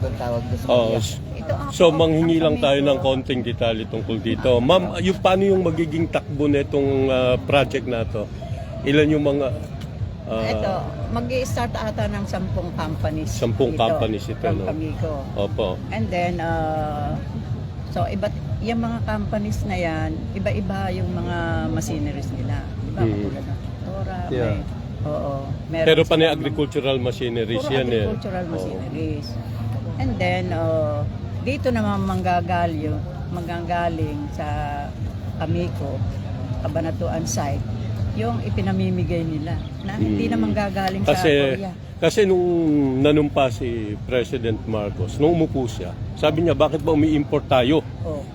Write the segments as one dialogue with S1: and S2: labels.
S1: ang tawag doon sa
S2: Oo.
S1: Korea.
S2: So manghingi lang tayo ng konting detalye tungkol dito. Ma'am, paano yung magiging takbo nitong project na to? Ilan yung mga
S3: Ito, mag-i-start ata ng 10 companies.
S2: 10 companies ito,
S3: from
S2: no?
S3: Kamigo.
S2: Opo.
S3: And then, so yung mga companies na yan, iba-iba yung mga machineries nila. Diba? Katulad ng traktora,
S2: Yeah.
S3: meron
S2: Pero panay
S3: silang
S2: agricultural machineries
S3: puro
S2: yan eh.
S3: agricultural machineries. And then, dito naman manggagaling sa Amico, Cabanatuan site, yung ipinamimigay nila na hindi naman gagaling sa Korea.
S2: Kasi nung nanumpa si President Marcos, nung umupo siya, sabi niya, bakit ba umi-import tayo?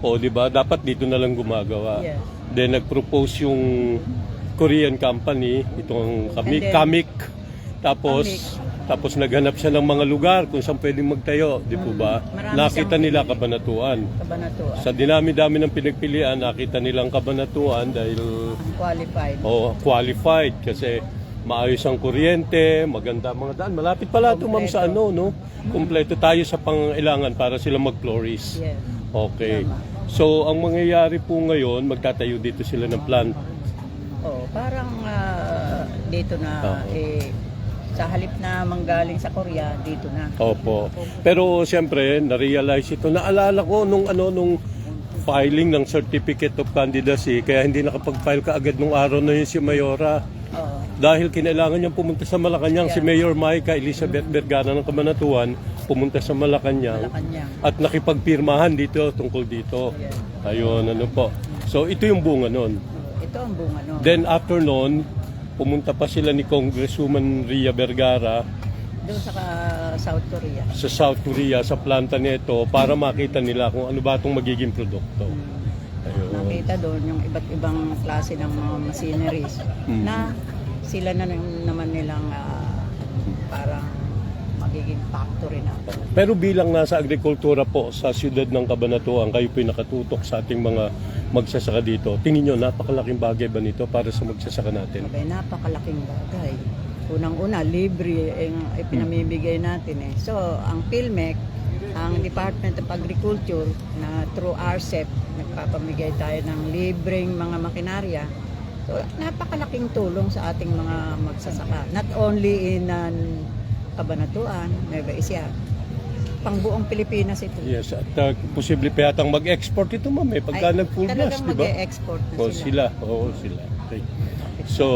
S2: O, di ba? Dapat dito na lang gumagawa.
S3: Yes.
S2: Then nag-propose yung Korean company, itong Kamik. Tapos naghanap siya ng mga lugar kung saan pwedeng magtayo, di po ba?
S3: Marami
S2: Nakita
S3: siyang
S2: nila
S3: pinili.
S2: Cabanatuan.
S3: Cabanatuan.
S2: Sa dinami-dami ng pinagpilian, nakita nilang Cabanatuan dahil
S3: Qualified.
S2: qualified kasi maayos ang kuryente, maganda mga daan. Malapit pala ito, ma'am, sa ano, no? Kompleto tayo sa pangailangan para sila mag-flourish.
S3: Yes.
S2: Okay.
S3: Tama.
S2: So, ang mangyayari po ngayon, magtatayo dito sila ng plant.
S3: Parang dito na sa halip na manggaling sa Korea, dito na.
S2: Opo. Pero siyempre, na-realize ito. Naalala ko nung filing ng Certificate of Candidacy, kaya hindi nakapag-file ka agad nung araw na yun si Mayora. Dahil kinailangan niyang pumunta sa Malacanang, si Mayor Maika Elizabeth Vergara ng Cabanatuan, pumunta sa Malacanang at nakipagpirmahan dito tungkol dito. Ayun, ano po. So, ito yung bunga nun.
S3: Ito ang bunga nun.
S2: Then after noon, pumunta pa sila ni Congresswoman Ria Vergara
S3: Doon sa South Korea.
S2: sa South Korea, sa planta nito para makita nila kung ano ba itong magiging produkto. Ayun.
S3: Nakita doon yung iba't ibang klase ng mga machineries na sila na naman nilang parang magiging factory na.
S2: Pero bilang nasa agrikultura po sa siyudad ng Cabanatuan, kayo po nakatutok sa ating mga magsasaka dito. Tingin nyo, napakalaking bagay ba nito para sa magsasaka natin?
S3: Abay, napakalaking bagay. Unang-una, libre ang ipinamimigay natin eh. So, ang PhilMec, ang Department of Agriculture na through RCEP, nagpapamigay tayo ng libreng mga makinarya. So, napakalaking tulong sa ating mga magsasaka. Not only in Cabanatuan, Nueva Ecija, pang buong Pilipinas ito.
S2: Yes, at posible pa yatang mag-export ito, ma'am, pagka nag-full gas, di ba?
S3: mag-export na
S2: sila. Sila. Okay. So,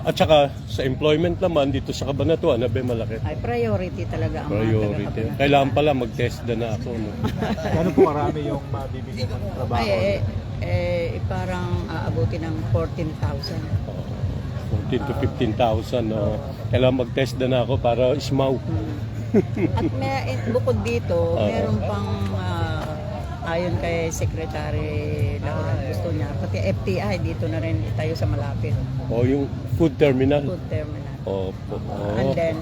S2: at saka sa employment naman dito sa Cabanatuan, malaki.
S3: Ay, priority talaga ang
S2: Priority.
S3: mga taga-Cabanatuan.
S2: Kailangan pala mag-test na ako. No?
S1: Ano po karami yung mabibigyan ng trabaho?
S3: Parang aabuti ng 14,000.
S2: 14 to 15,000. No? Kailangan mag-test na ako para ismaw.
S3: At bukod dito, meron pang ayon kay Secretary Laura, gusto niya, pati FTI dito na rin itayo sa malapit.
S2: Yung food terminal.
S3: Food terminal.
S2: And
S3: And then,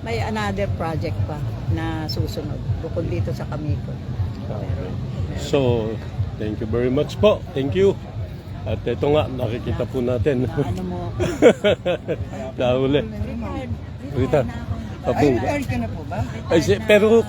S3: may another project pa na susunod, bukod dito sa Kamico.
S2: Okay. So, thank you very much po. Thank you. At ito nga, nakikita po natin.
S3: Ano mo?
S2: Dahuli.
S3: Retired.
S2: Rita.
S3: Retired na ako.
S2: Pero